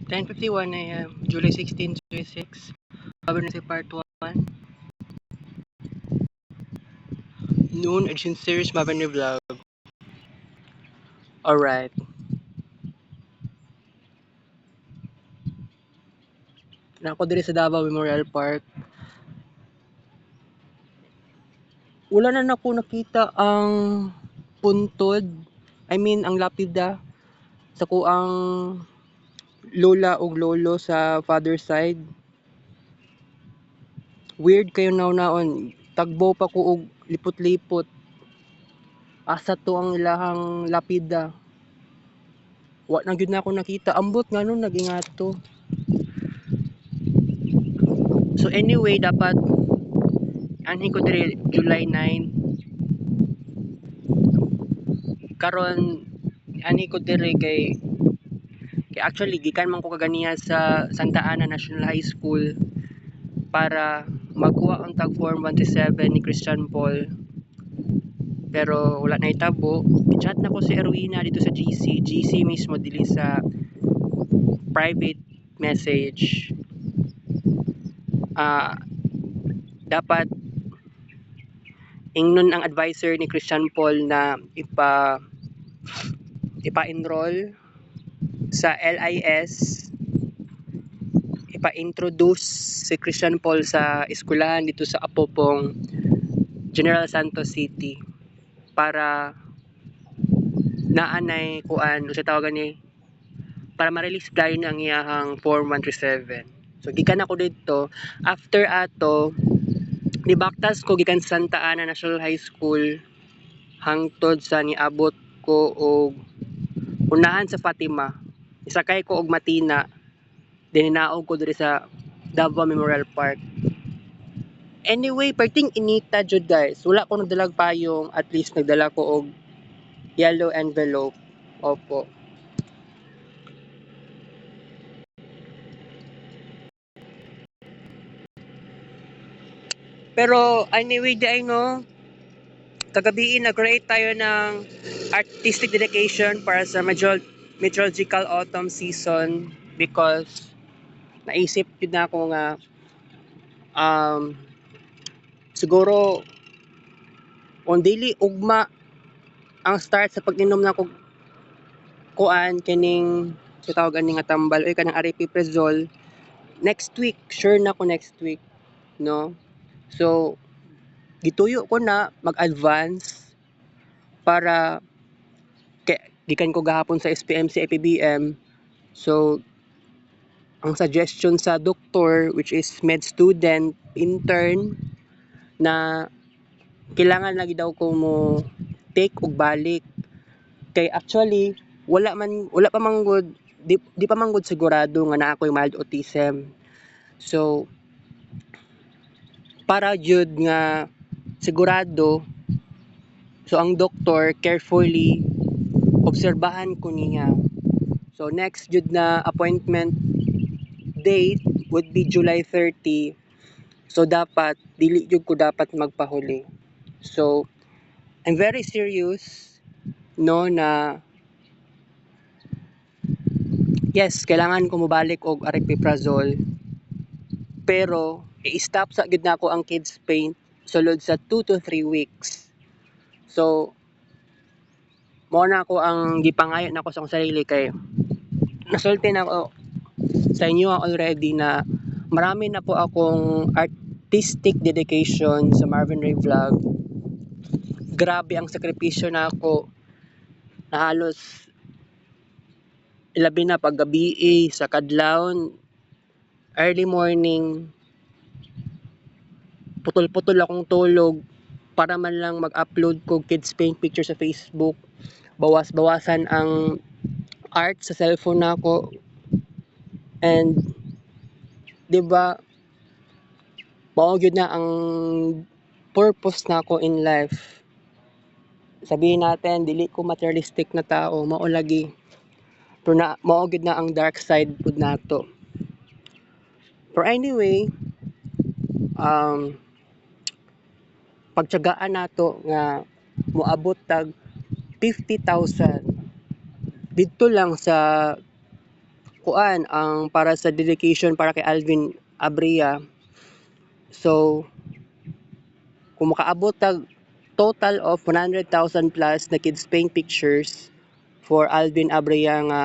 10:51 AM, July 16, 2026. Governance Part 1. Noon, Edge Series, Mabani Vlog. Alright. Nako diri sa Davao Memorial Park. Wala na nako nakita ang puntod. I mean, ang lapida sa kuang lola ug lolo sa father side. Weird kayo naon. Tagbo pa ko og lipot-lipot. Asa to ang ilahang lapida. Wa na gyud na ako nakita. Ambot nganon nagingat to. So anyway, dapat anhin ko diri July 9. Karon ani ko diri kay actually gikan man ko kaganiya sa Santa Ana National High School para magkuha ang tag form 137 ni Christian Paul. Pero wala na itabo. Chat na ko si Erwina dito sa GC mismo dili sa private message. Dapat ingnon ang advisor ni Christian Paul na ipa-enroll sa LIS, ipa-introduce si Christian Paul sa eskwelahan dito sa Apopong, General Santos City para naanay kuan sa tawagan ni para ma-release tayo ng iyahang Form 137. So gikan ako dito after ato nibaktas ko gikan Santa Ana National High School hangtod sa niabot ko og unahan sa Fatima. Isakay ko og Matina. Dininaog ko diri sa Davao Memorial Park. Anyway, perting inita jud guys. Wala ko nagdalag payong, at least nagdala ko og yellow envelope. Opo. Pero anyway, di no, kagabi nag-create tayo ng artistic dedication para sa meteorological autumn season because naisip yun na ako nga siguro on daily ugma ang start sa pag-inom na ko kuan kining sa tawag ani nga tambal o kanang aripiprazole next week, sure na ko next week, no? So gituyo ko na mag-advance para gikan ko gahapon sa SPMC IPBM. So ang suggestion sa doktor which is med student intern na kailangan lagi daw ko mo take og balik kay actually wala pa manggod di pa manggod sigurado nga naa ako'y mild autism. So para jud nga sigurado, so ang doktor carefully obserbahan ko niya. So next jud na appointment date would be July 30. So dapat dili jud ko dapat magpahuli. So I'm very serious no na yes, kailangan ko mobalik og aripiprazole. Pero i-stop sa gid nako ang kids paint sulod sa 2 to 3 weeks. So mo na ako ang gipangayo na ko sa akong sarili kay nasulti na ako sa inyo already na marami na po akong artistic dedication sa Marvin Ray Vlog. Grabe ang sakripisyo na ako na halos labi na paggabi sa kadlawon, early morning, putol-putol akong tulog para man lang mag-upload ko kids paint picture sa Facebook. Bawas-bawasan ang art sa cellphone nako. And 'di ba mao gyud na ang purpose nako in life. Sabihin natin dili ko materialistic na tao, mao lagi. Pero na mao gyud na ang dark side pud nato. Pero anyway, pagtiyagaan nato nga moabot tag 50,000 dito lang sa kuan ang para sa dedication para kay Alvin Abria. So kung makaabot tag total of 100,000 plus na kids paint pictures for Alvin Abria nga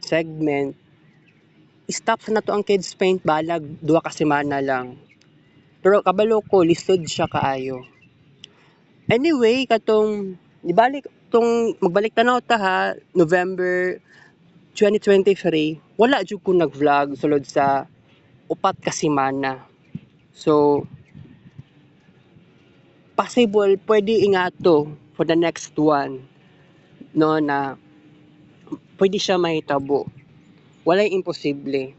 segment, stop sa nato ang kids paint balag 2 ka semana lang. Pero kabalo ko lisod siya kaayo. Anyway, katong ibalik tong magbalik tanaw ta ha, November 2023, wala jud ko nag-vlog sulod sa 4 ka semana. So possible pwede ingato for the next one no na pwede siya mahitabo. Walay imposible.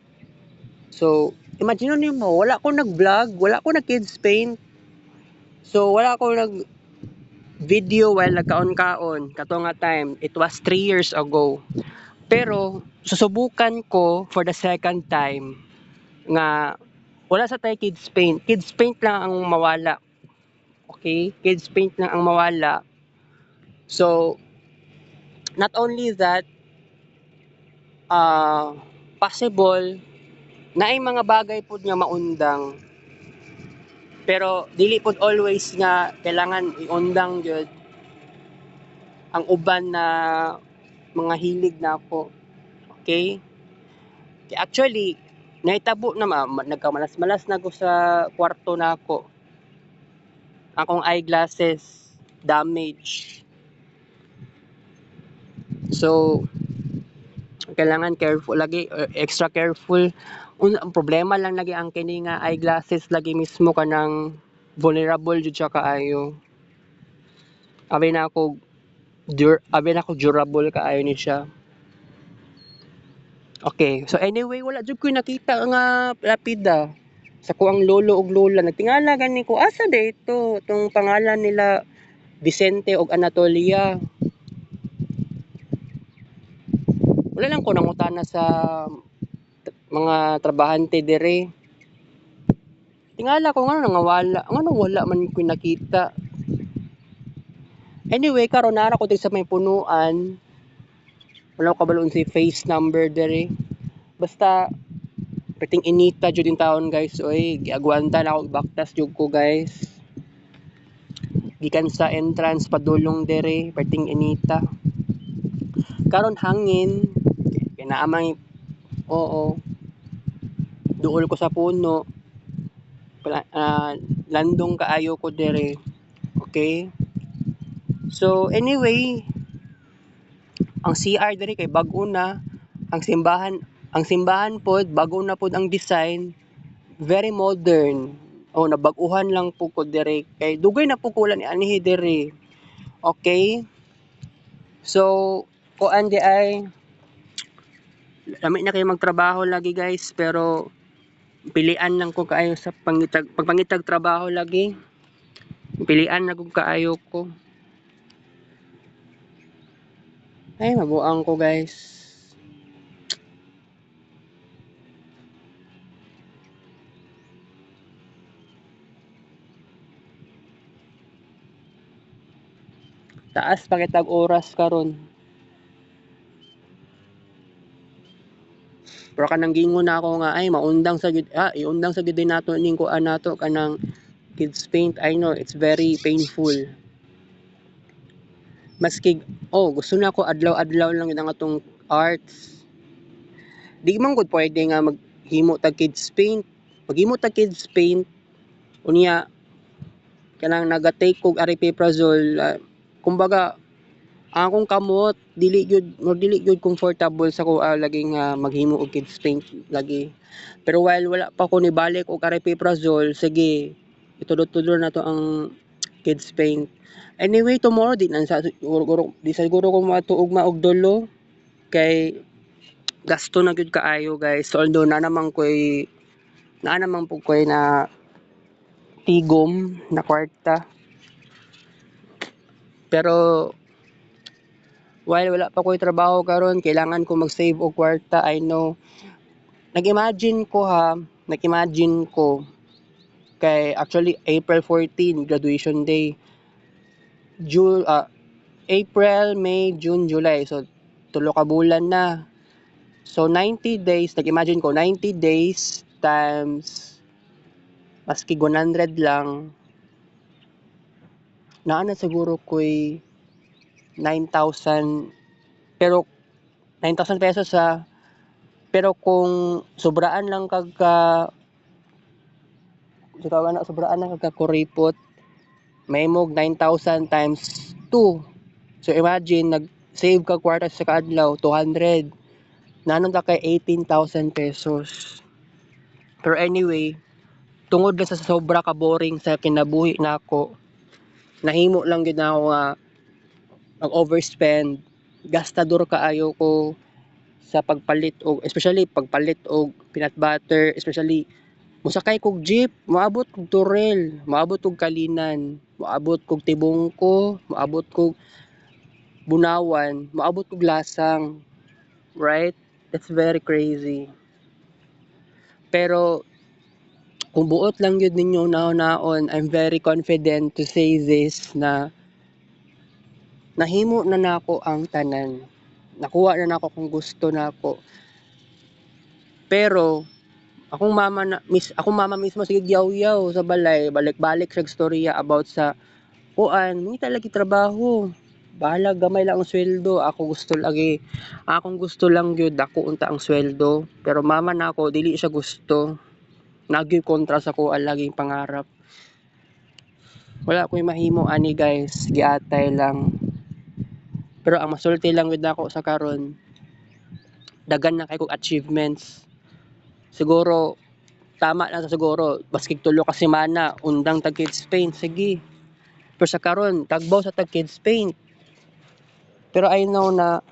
So imagine nimo wala ko nag-vlog, wala ko nag-kids paint. So wala ko nag video while nagkaon-kaon kato nga time. It was 3 years ago. Pero susubukan ko for the second time nga wala sa tayo kids paint. Kids paint lang ang mawala. Okay? Kids paint lang ang mawala. So not only that, possible na ay mga bagay pud nga maundang, pero dili pud always nga kailangan iundang gyud ang uban na mga hilig nako. Okay? Actually nahitabo na nagkamalas-malas na ko sa kwarto nako. Akong eyeglasses damage. So kailangan careful lagi, extra careful. Ang problema lang lagi ang kini nga eyeglasses lagi mismo kanang vulnerable jud siya kaayo. Abi na ako durable kaayo ni siya. Okay, so anyway wala jud ko nakita nga lapida sa kuang lolo ug lola. Nagtingala gani ko asa dito tong pangalan nila Vicente ug Anatolia. Wala lang ko nangutana sa mga trabahante dire. Tingala ko ngano nangawala, ngano wala man ko nakita. Anyway, karon nara ko diri sa may punuan. Wala ko kabaloon si face number dire. Basta perting inita jud in taon guys. Oy, giagwanta na ako baktas jud ko guys. Gikan sa entrance padulong dire, perting inita. Karon hangin, kinaamang oo. Duol ko sa puno. Landong kaayo ko dire. Okay? So anyway, ang CR dire kay bag-o na, ang simbahan pod bag-o na pod ang design, very modern. Oh, nabag-uhan lang po ko dire kay dugay na po kulan ni anhi dire. Okay? So kuan di ay lami na kayo magtrabaho lagi guys, pero pilian lang ko kaayo sa pagpangitag trabaho lagi. Pilian na kog kaayo ko. Ay, mabuang ko guys. Taas pa kitag oras karon. Pero kanang gingon na ako nga ay maundang sa gid iundang sa gid nato ning kuan nato kanang kids paint. I know it's very painful. Maski gusto na ko adlaw-adlaw lang yun ang atong arts. Di man gud pwede nga maghimo tag kids paint. Maghimo tag kids paint unya kanang naga-take kog aripiprazole. Kumbaga ang akong kamot dili gyud comfortable sa ko lagi nga maghimo og kids paint lagi. Pero while wala pa ko nibalik og aripiprazole, sige itudod-tudor na to ang kids paint. Anyway, tomorrow di siguro ko matuog maog dolo kay gasto na gyud kaayo guys. Although na naman po koy na tigom na kwarta. Pero while wala pa ko'y trabaho karon, kailangan ko mag-save og kwarta. I know. Nag-imagine ko kay actually April 14 graduation day. April, May, June, July. So tulo ka bulan na. So 90 days, nag-imagine ko 90 days times maski 100 lang, naa na siguro ko'y 9,000, pero 9,000 pesos pero kung sobraan lang kag ka sobraan lang kag ka kuripot, mahimog 9,000 times 2. So imagine nag-save ka kwarta sa kaadlaw 200, nanon ta kay 18,000 pesos. Pero anyway, tungod lang sa sobra ka boring sa kinabuhi nako, nahimo lang gyud nako nga mag-overspend, gastador kaayo ko sa pagpalit og especially pagpalit og peanut butter, especially mosakay kog jeep, moabot kog Turel, moabot kog Kalinan, moabot kog Tibungko, moabot kog Bunawan, moabot kog Lasang, right? That's very crazy. Pero kung buot lang yun ninyo naon, I'm very confident to say this na nahimo na nako ang tanan. Nakuha na nako kung gusto nako. Pero akong mama mismo sige yaw-yaw sa balay, balik-balik siya storya about sa kuan, mangita lagi trabaho. Bahala gamay lang ang sweldo, akong gusto lang gyud dako unta ang sweldo. Pero mama nako dili siya gusto. Nagyoy kontra sa kuan laging pangarap. Wala ko'y mahimo ani guys, giatay lang. Pero ang masulti lang gyud nako sa karon, daghan na kay kog achievements. Siguro tama na sa siguro baskig tulo ka semana undang tag Kids Paint, sige. Pero sa karon tagbaw sa tag Kids Paint. Pero I know na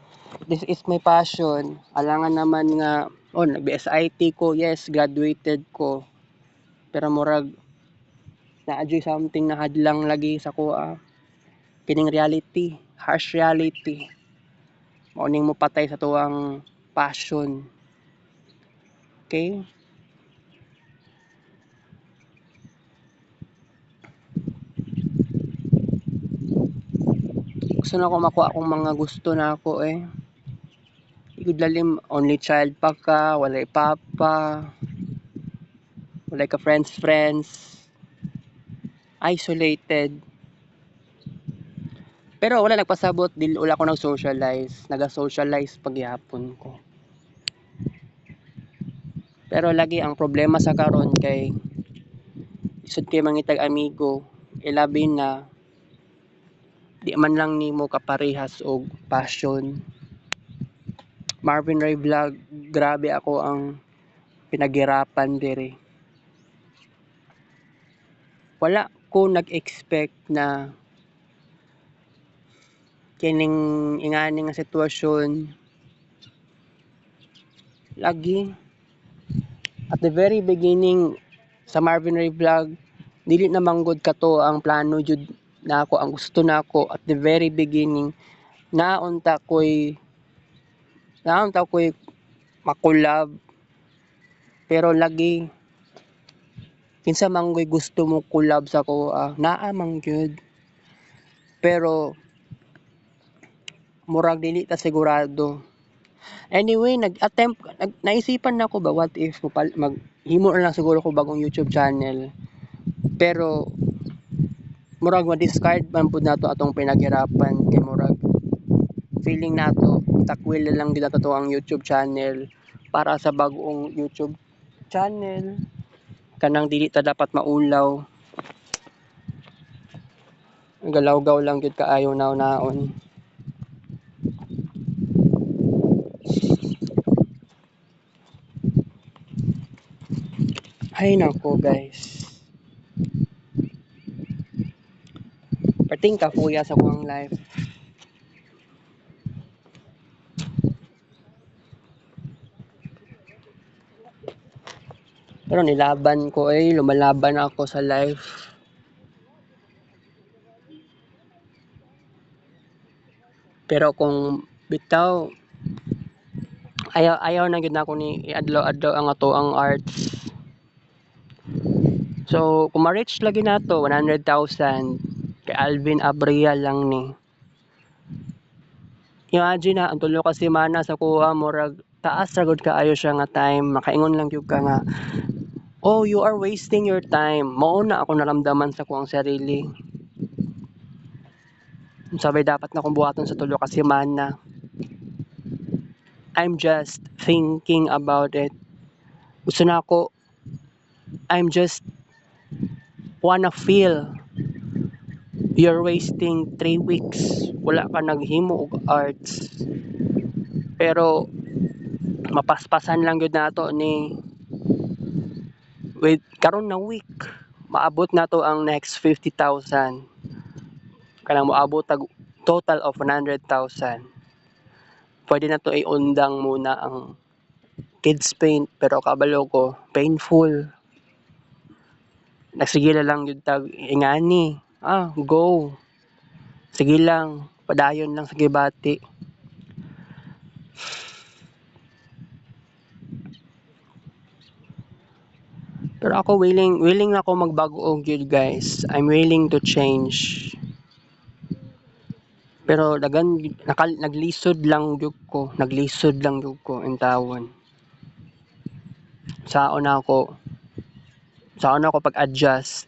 this is my passion. Alangan naman nga nag-BSIT ko, yes, graduated ko. Pero murag na-adjust something na hadlang lagi sa kuha. Kining reality, harsh reality. Mauning mo patay sa tuwang passion. Okay? Gusto na ko makuha akong mga gusto na ako eh. Igud lalim, only child pa ka, walay papa, walay ka friends, isolated. Pero wala nagpasabot, dili wala ko nag-socialize, naga-socialize pagyapon ko. Pero lagi ang problema sa karon kay isod kay mangitag amigo, ilabi na di man lang nimo kaparehas og passion. Marvin Ray Vlog, grabe ako ang pinaghirapan diri. Wala ko nag-expect na kining ingani nga sitwasyon lagi at the very beginning sa Marvin Ray Vlog, dili na manggod kato ang plano jud nako, ang gusto nako at the very beginning naunta ko'y makulab, pero lagi kinsa manggoy gusto mo collab sa ko, naa man gyud, pero murag dili ta sigurado. Anyway, naisipan na ko ba what if maghimo na lang siguro ko bagong YouTube channel, pero murag ma-discard man pud nato atong pinaghirapan kay murag feeling nato takwil na lang gid nato ang YouTube channel para sa bagong YouTube channel kanang dili ta dapat maulaw, galawgaw lang gid kaayo naon. Hay nako guys, pating kakuya sa kuang life. Pero nilaban ko lumalaban ako sa life. Pero kung bitaw ayaw na gid nako ni iadlaw-adlaw ang ato ang arts. So kung ma-reach lagi nato 100,000 kay Alvin Abrial lang ni. Imagine na ang tulo ka semana sa kuha murag taas ra gud kaayo siya nga time, makaingon lang gyud ka nga, "Oh, you are wasting your time." Mao na ako naramdaman sa kuang sarili. Sabay dapat na akong buhaton sa tulo ka semana. I'm just thinking about it. Gusto na ako, I'm just wanna feel you're wasting 3 weeks. Wala ka naghimo og arts. Pero mapaspasan lang gyud nato ni with karon na week. Maabot na to ang next 50,000. Kanang moabot tag total of 100,000. Pwede na to iundang muna ang kids paint pero kabalo ko painful. Nagsige lang gyud tag ingani. Go. Sige lang, padayon lang sa gibati. Pero ako willing na ako magbago og gyud guys. I'm willing to change. Pero naglisod lang gyud ko in tawon. Saon ako pag-adjust.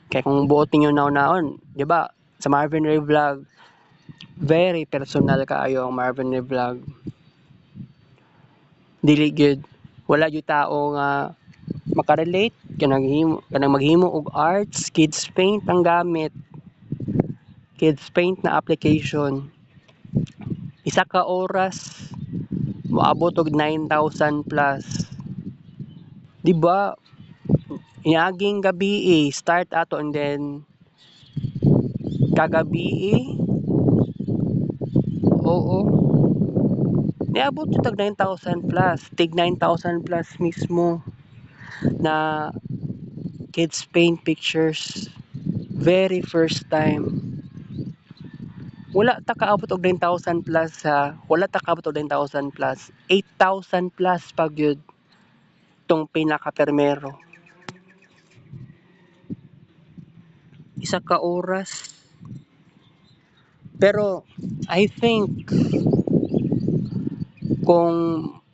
Kaya kung buot ninyo naon, di ba? Sa Marvin Ray Vlog, very personal kaayo ang Marvin Ray Vlog. Dili gyud wala gyud tao nga makarelate kanang maghimo og arts, kids paint ang gamit. Kids paint na application. Isa ka oras moabot og 9,000 plus. Di ba? Niaging gabi start ato and then kagabi oo. Niabot yung tag 9,000 plus. Tig 9,000 plus mismo na kids paint pictures. Very first time. Wala ta kaabot og 9,000 plus ha. Wala ta kaabot og 9,000 plus. 8,000 plus pag yun tong pinaka-permero. Isa ka oras. Pero I think kung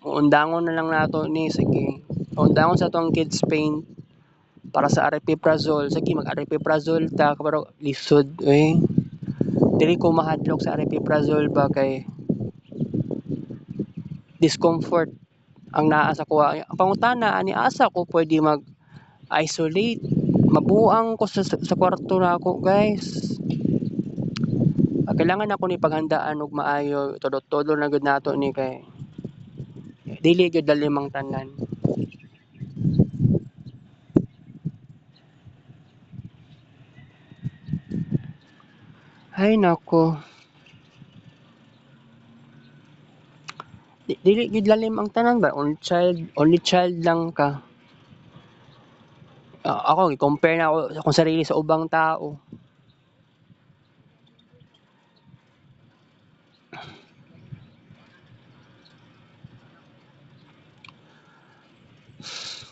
undangon na lang nato ni sige. Undangon sa tong kids paint para sa aripiprazole. Sige mag-aripiprazole ta pero lisod dili ko mahadlok sa aripiprazole ba kay discomfort ang naa sa kuha. Ang pangutana ani asa ko pwede mag-isolate. Mabuang ko sa kwarto na ako guys. Kailangan ako ni paghandaan og maayo todo na gud nato ni kay dili gyud dalimang tanan. Ay nako. Dili gyud lalim ang tanan ba? Only child lang ka. Ako i-compare na ako akong sarili sa ubang tao.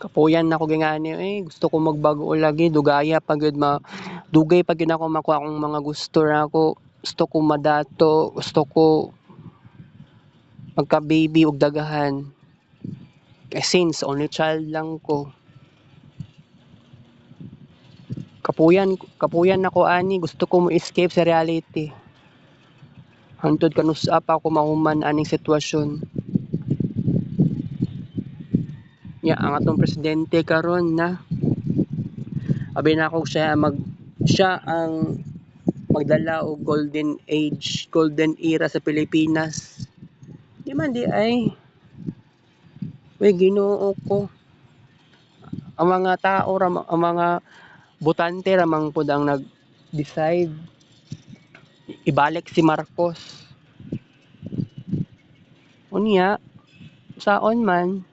Kapuyan na ko gingani gusto ko magbago lagi dugaya pa gyud dugay pa gyud ako makuha akong mga gusto ra ako. Gusto ko madato, gusto ko magka-baby og dagahan. Since only child lang ko. Kapuyan nako ani gusto ko mo escape sa reality. Hantod kanus-a pa ako mahuman aning sitwasyon. Ang atong presidente karon na abi na ako siya ang magdala og golden era sa Pilipinas. Di man di ay Ginoo ko. Ang mga tao ang mga botante ramang pud ang nag-decide ibalik si Marcos. Unya saon man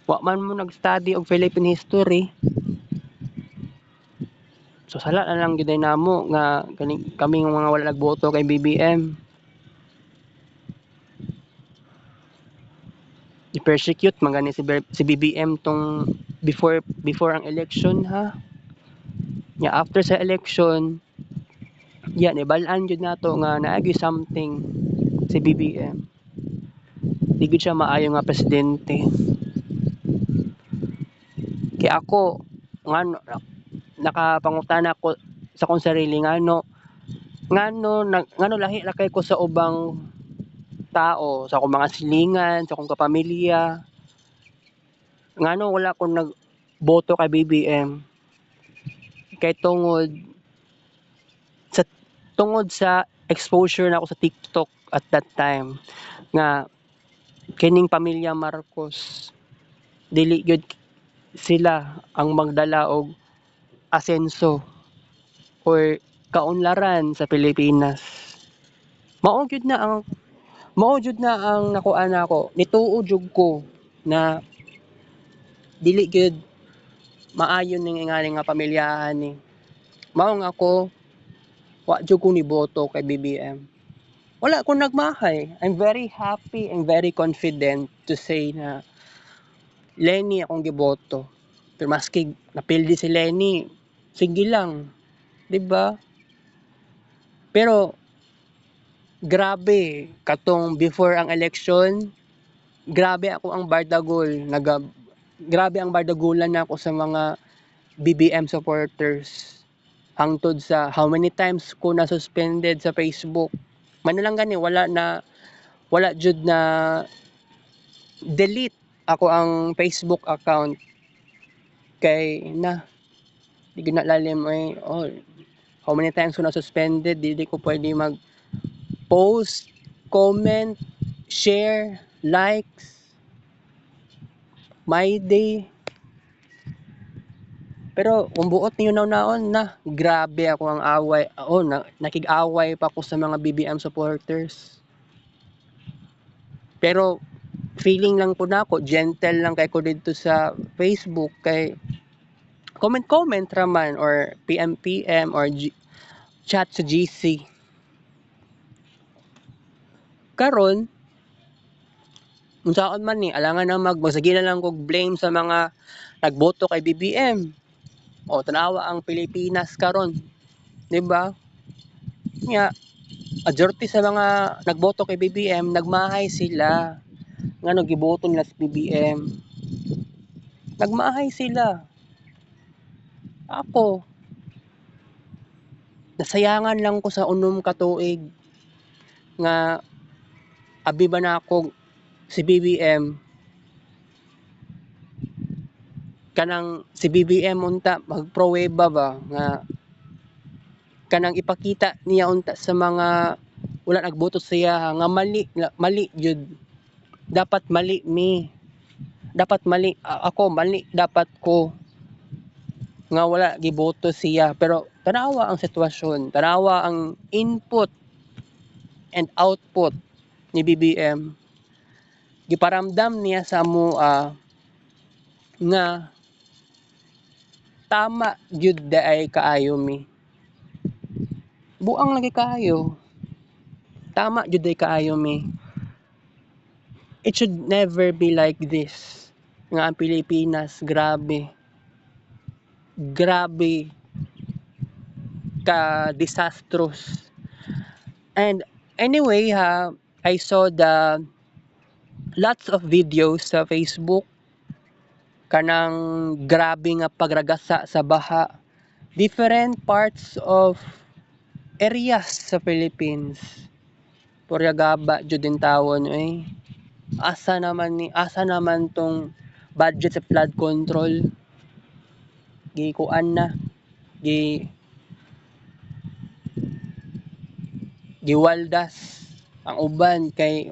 wa man mo nag-study og Philippine history. So sala na lang gyud namo nga kaming mga wala nagboto kay BBM. I-persecute man gani si BBM tong before ang election ha. After sa election yan ibalaan jud nato nga naagi something si BBM. Di gid siya maayo nga presidente. Kay ako ngano nakapangutana ko sa akong sarili ngano lahi ra kay ko sa ubang tao, sa akong mga silingan, sa akong kapamilya, ngano wala ko nagboto kay BBM. Kay sa tungod sa exposure nako sa TikTok at that time nga kining pamilya Marcos dili gyud sila ang magdala og asenso or kaunlaran sa Pilipinas. Mao gyud na ang nakuan nako, nituo jud ko na dili gyud maayo ning ingani nga pamilyahan ni. Mao nga ako wa jud ko niboto kay BBM. Wala ko nagmahay. I'm very happy and very confident to say na Lenny akong giboto. Pero maski napildi si Lenny, sige lang, 'di ba? Pero grabe katong before ang election, grabe ako ang bardagol, grabe ang bardagulan nako sa mga BBM supporters. Hangtod sa how many times ko na suspended sa Facebook. Mano lang gani wala jud na delete ako ang Facebook account kay di gyud na lalim how many times ko na suspended, di ko pwede mag post, comment, share, likes, my day. Pero kung buot niyo naon grabe ako ang away. Nakig-away pa ako sa mga BBM supporters. Pero feeling lang po na ako, gentle lang kay ko dito sa Facebook kay comment raman or PM or chat sa GC. Karon unsaon man ni alangan na magsige na lang kog blame sa mga nagboto kay BBM. O tanawa ang Pilipinas karon, 'di ba? Nya majority sa mga nagboto kay BBM nagmahay sila. Ngano giboto nila sa BBM? Nagmahay sila. Ako nasayangan lang ko sa unom ka tuig nga abi ba na ako si BBM kanang si BBM unta magpruweba ba nga kanang ipakita niya unta sa mga wala nagboto siya nga mali jud dapat mali ako mali dapat ko nga wala giboto siya pero tanawa ang sitwasyon, tanawa ang input and output ni BBM. Giparamdam niya sa amoa nga tama jud daay kaayo mi. Buang lagi kaayo. Tama jud daay kaayo mi. It should never be like this. Nga ang Pilipinas grabe ka disastrous. And anyway I saw the lots of videos sa Facebook kanang grabe nga pagragasa sa baha. Different parts of areas sa Philippines. Puryagaba jud din tawon Asa naman tong budget sa flood control? Gikuan na. Giwaldas ang uban kay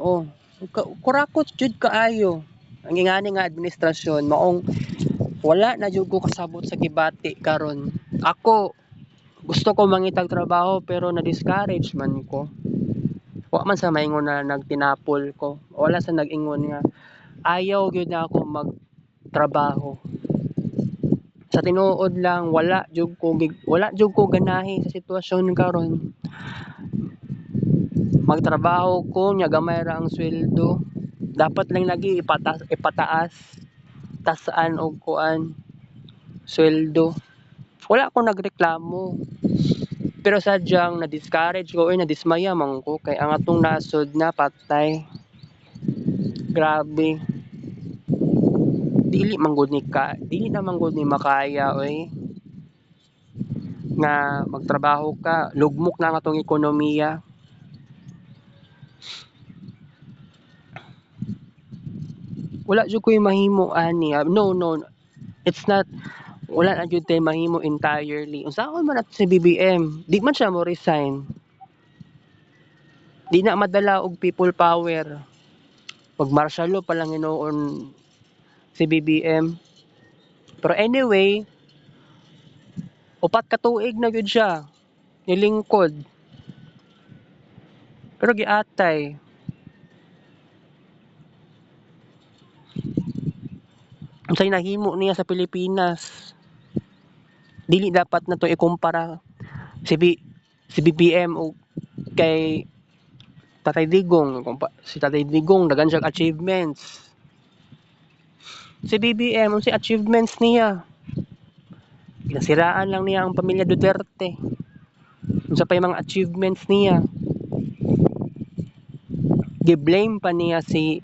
kurakot jud kaayo. Ang ingani nga administrasyon maong wala na jud ko kasabot sa gibati karon. Ako gusto ko mangitag trabaho pero na-discourage man ko. Wa man sa maingon na nagtinapol ko. Wala sa nag-ingon nga ayaw gyud na ako magtrabaho. Sa tinuod lang wala jud ko ganahi sa sitwasyon karon. Magtrabaho ko nya gamay ra ang sweldo. Dapat lang lagi ipataas tasaan og kuan sweldo. Wala ko nagreklamo. Pero sadyang na-discourage ko or nadismaya man ko kay ang atong nasod na patay. Grabe. Dili na man gud ni makaya oy nga magtrabaho ka, lugmok na ang atong ekonomiya. Wala jud ko'y mahimo ani. No, it's not, wala na jud tay mahimo entirely. Unsaon man ato si BBM? Di man siya mo resign. Di na madala og people power. Pag martial law pa lang hinuon si BBM. Pero anyway, upat ka tuig na gyud siya nilingkod. Pero giatay. Unsay nahimo niya sa Pilipinas? Dili dapat nato ikumpara si si BBM o kay Tatay Digong. Si Tatay Digong daghan siyang achievements. Si BBM unsay achievements niya? Nasiraan lang niya ang pamilya Duterte. Unsa pa yung mga achievements niya? Gi-blame pa niya si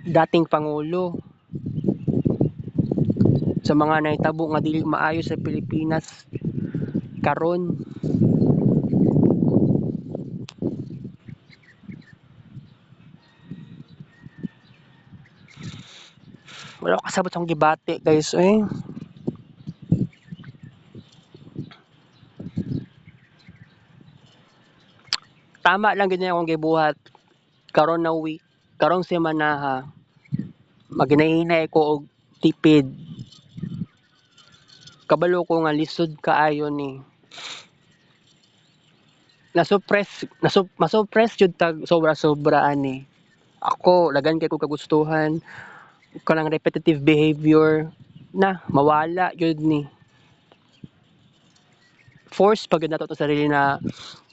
dating pangulo sa mga nahitabo nga dili maayo sa Pilipinas karon. Wala ko kasabot ang gibati guys eh. Tama lang gid niya akong gibuhat karon na week, karong semana ha. Maghinay-hinay ko og tipid. Kabalo ko nga lisod kaayo ni. Masuppress jud tag sobra-sobra ani. Ako lagan kay ko kagustuhan kanang repetitive behavior na mawala jud ni. Force pag nato to sarili na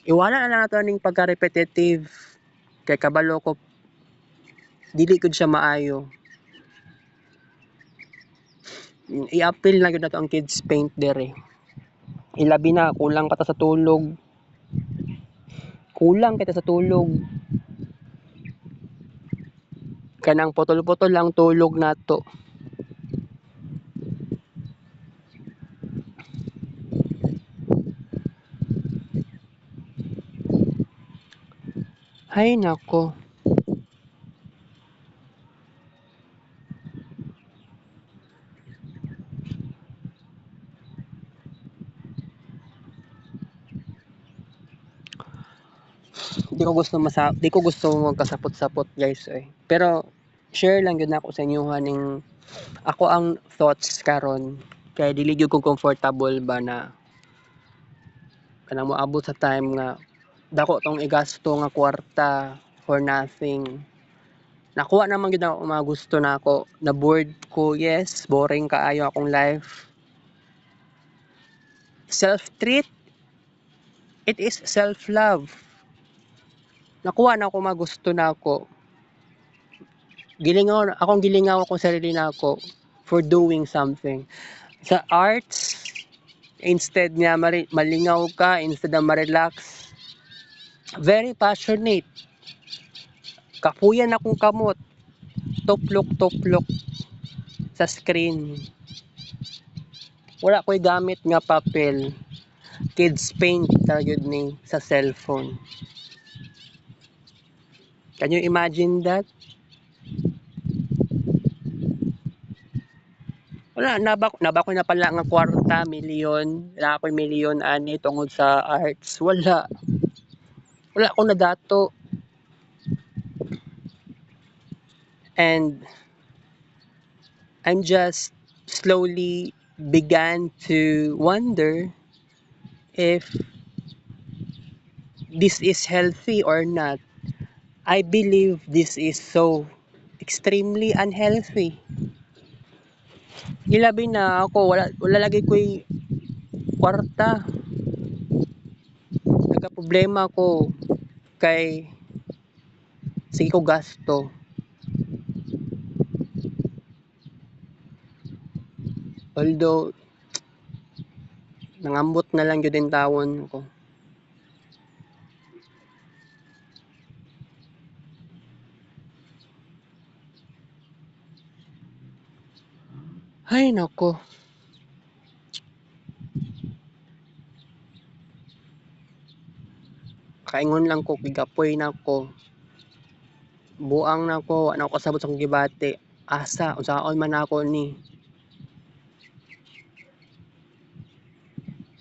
iwala na lang nato ning pagka-repetitive kay kabalo ko dili gud siya maayo. I-appeal na gyud nato ang kids paint dere. Ilabi na kulang pa ta sa tulog. Kulang kita sa tulog. Kanang putol-putol lang tulog nato. Hay nako. Di ko gusto magkasapot-sapot guys eh. Pero share lang gyud nako sa inyo ning ako ang thoughts karon kay dili gyud ko comfortable ba na kanang moabot sa time nga dako tong igasto nga kwarta for nothing. Nakuha naman gyud ako mga gusto nako, na bored ko, yes, boring kaayo akong life. Self-treat, it is self-love. Nakuha na ako mga gusto nako. Gilingaw akong sarili nako for doing something. Sa arts, instead nga malingaw ka, instead na ma-relax, very passionate. Kapuyan akong kamot, tuplok sa screen. Wala ko'y gamit nga papel. Kids paint ta gyud ni sa cellphone. Can you imagine that? Wala naba ko na pala nga kwarta, milyon, wala ako'y milyon ani tungod sa arts. Wala ko na dato. And I'm just slowly began to wonder if this is healthy or not. I believe this is so extremely unhealthy. Ilabi na ako, wala lagi ko'y kwarta. Nagka-problema ko kay sige ko gasto. Although nangambot na lang gyud in tawon ko. Ay nako. Kaingon lang ko gigapoy nako. Buang nako, wa na ko kasabot sa akong gibati. Asa unsaon man ako ni.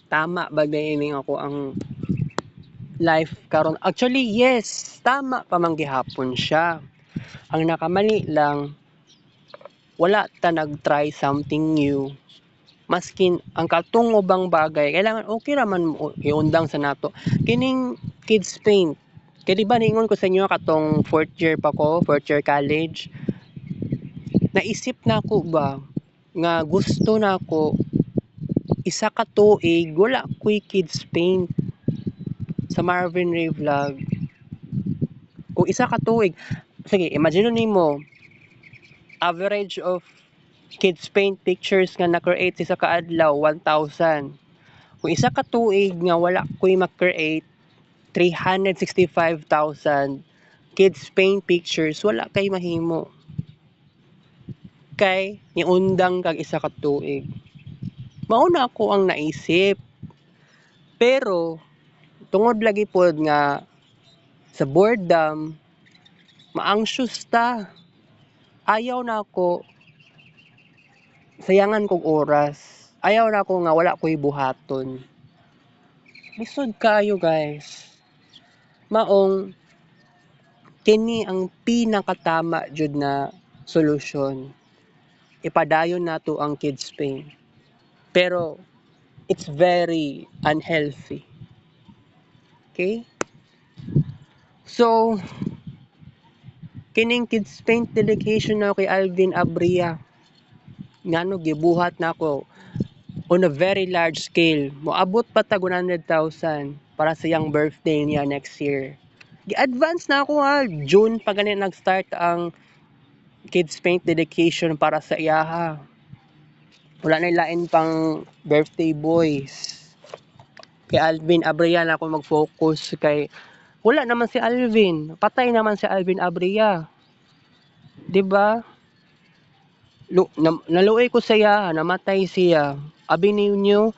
Tama ba ini ako ang life karon? Actually, yes, tama pa man gihapon siya. Ang nakamali lang, wala ta nag-try something new. Maskin ang katong ubang bagay, kailangan okay raman mo iundang sa nato. Kining kids paint, kaya di ba ningon ko sa inyo katong fourth year pa ko, fourth year college, naisip na ako ba nga gusto na ako isa ka tuig wala ko'y kids paint sa Marvin Ray Vlog. Kung isa ka tuig, sige, imagine nimo average of kids paint pictures nga na-create sa kaadlaw 1,000. Kung isa ka tuig nga wala ko'y ma-create 365,000 kids paint pictures, wala kay mahimo. Kay niundang kag isa ka tuig. Mauna ako ang naisip. Pero tungod lagi pod nga sa boredom, ma-anxious ta. Ayaw na ako sayangan kog oras. Ayaw na ako nga wala ko'y buhaton. Lisod kaayo guys. Maong kini ang pinakatama jud na solusyon. Ipadayon nato ang kids paint. Pero it's very unhealthy. Okay? So, kining kids paint dedication na kay Alvin Abria. Ngano gibuhat na ako on a very large scale. Moabot pa tag 100,000 para sa iyang birthday niya next year. Gi-advance na ako ha. June pa ganit nag-start ang kids paint dedication para sa iyaha. Wala na ilain pang birthday boys. Kay Alvin Abria na ako mag-focus kay wala naman si Alvin. Patay naman si Alvin Abria. 'Di ba? Naluoy ko siya, namatay siya. Abi ninyo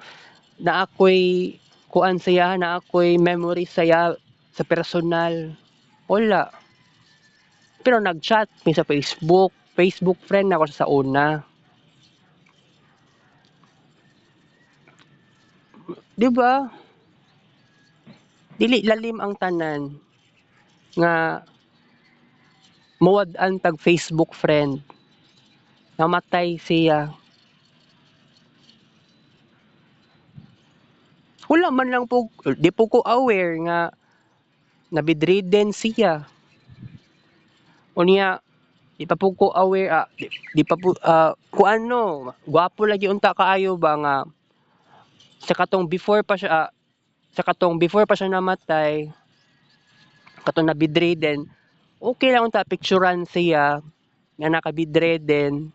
na ako'y kuan siya, na ako'y memory siya sa personal. Wala. Pero nag-chat mi sa Facebook. Facebook friend ako sa una. 'Di ba? Dili lalim ang tanan nga muwad-an tag Facebook friend. Namatay siya. Wala man lang po, di po ko aware nga nabidridden siya. Unya, di pa po ko aware, di pa po, kung ano, gwapo lagi unta kaayo ba nga, sa katong before pa siya, sa katong before pa siya namatay, katong nabidridden, okay lang unta picturean siya, nga nakabidridden,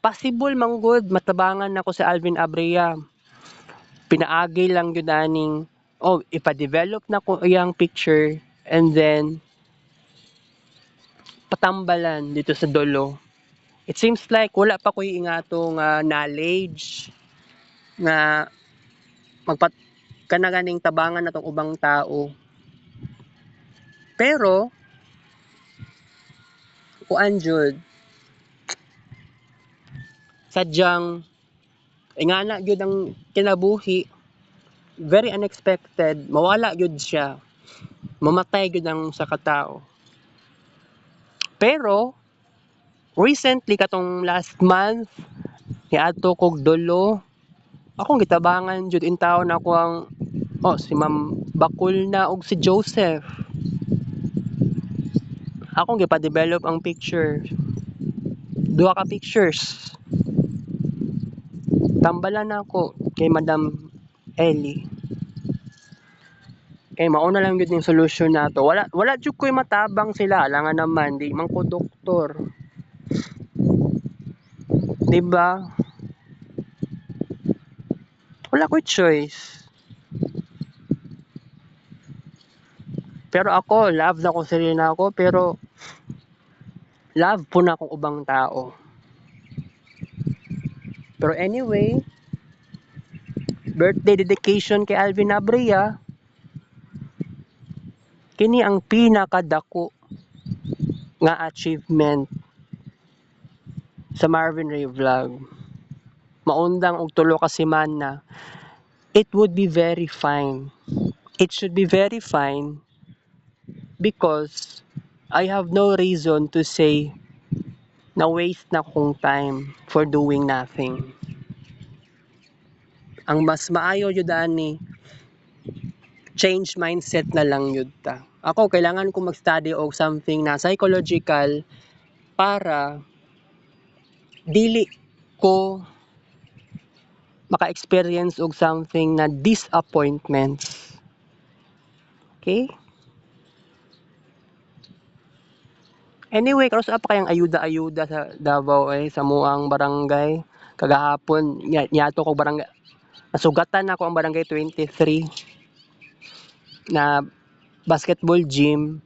possible man good, matabangan ako sa Alvin Abria. Pinaagi lang yun aning, ipa-develop na ko iyang picture, and then, patambalan dito sa dulo. It seems like wala pa ko'y ingatong knowledge nga magpat kanaganing tabangan na tong ubang tao. Pero kuan jud sadyang ingana gyud ang kinabuhi, very unexpected, mawala gyud siya. Mamatay gyud ang sa katao. Pero recently katong last month niadto kog dulo, akong gitabangan jud in taon ako ang si Ma'am Bakulna og si Joseph. Akong gipa-develop ang picture. Duha ka pictures. Tambalan ako kay Madam Ellie. Kay mauna lang gyud ning solusyon nato. Wala jud ko'y matabang sila, alangan naman di man ko doktor. 'Di ba? Wala ko'y choice. Pero ako, love na ko sarili ako, pero love po na akong ubang tao. Pero anyway, birthday dedication kay Alvin Abria, kini ang pinakadako nga achievement sa Marvin Ray Vlog. Maundang og tulo ka semana, it would be very fine. It should be very fine because I have no reason to say na waste na kong time for doing nothing. Ang mas maayo yun ani, change mindset na lang yun ta. Ako, kailangan ko mag-study o something na psychological para dili ko maka-experience og something na disappointments. Okay? Anyway, karos pa kayang ayuda-ayuda sa Davao sa muang barangay. Kagahapon, nyato ko barangay, nasugatan ako ang barangay 23 na basketball gym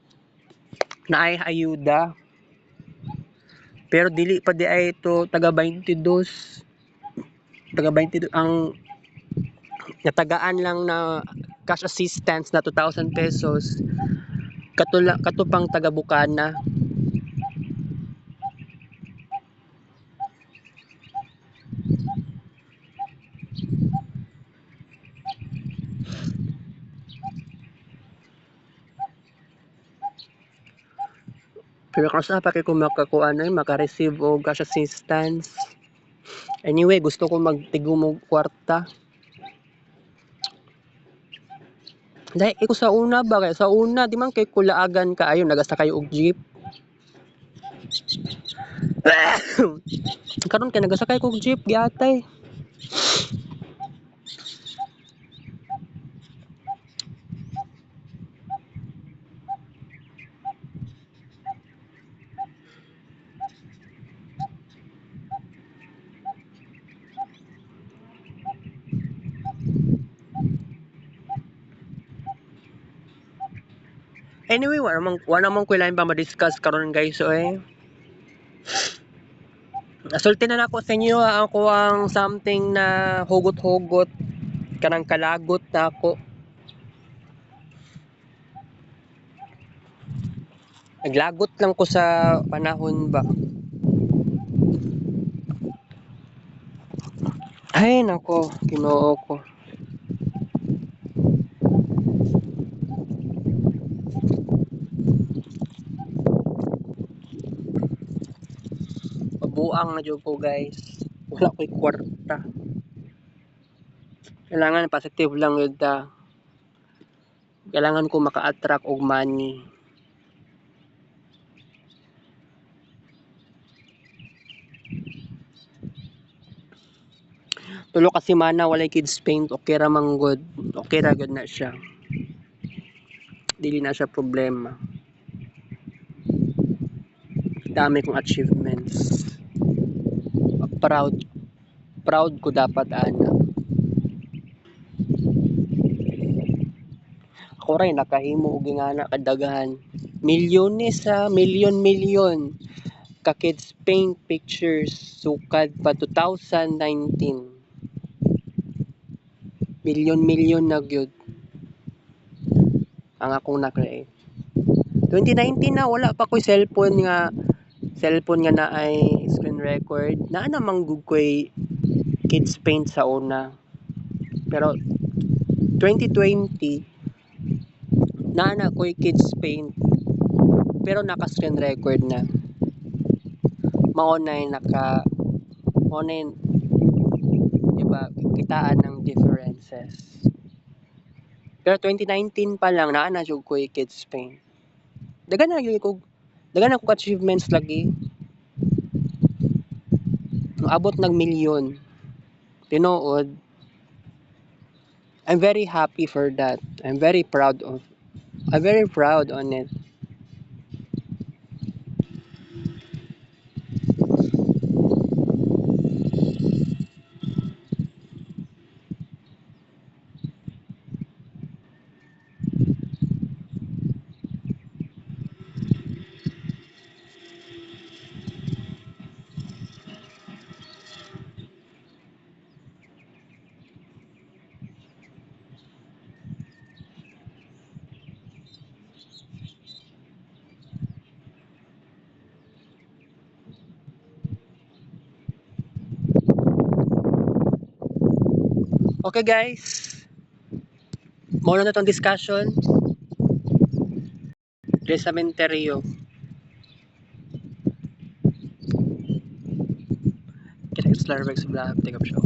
na ay ayuda. Pero dili pa di ay ito taga 22 ang natagaan lang na cash assistance na 2,000 pesos katupang taga Bukana. Pero kaso pa kay kung maka-receive o cash assistance. Anyway, gusto ko magtigom og kwarta. Dahil ko sa una ba kay sa una di man kay kulaagan ka ayon nagasakay og jeep. Karon kay nagasakay kog jeep giatay. Anyway, wala namang kailangan pa ma-discuss karon guys Nasulti na nako sa inyo ako ang something na hugot-hugot kanang kalagot na ako. Naglagot lang ko sa panahon ba. Ay nako, Ginoo ko. Pabuang na jud ko guys. Wala ko'y kwarta. Kailangan positive lang yun ta. Kailangan ko maka-attract og money. Tulo ka semana walay kids paint, okay ra man good. Okay ra gud na siya. Dili na siya problema. Dami kong achievements. Proud. Proud ko dapat ana. Ako rin nakahimo og ingana kadaghan. Milyones milyon ka kids paint pictures sukad pa 2019. Milyon na gyud ang akong na-create. 2019 na wala pa ko'y cellphone nga na ay screen record. Naa namang gud ko'y kids paint sa una. Pero 2020 na ko'y kids paint pero naka screen record na. Mao diba kitaan ng differences. Pero 2019 pa lang naa na jud ko'y kids paint. Dagan na ko achievements lagi. Abot ng milyon. Tinuod. I'm very happy for that. I'm very proud on it. Okay guys, muna na tong discussion diri sa Menterio. Kita sa Larvex Vlog, take up show.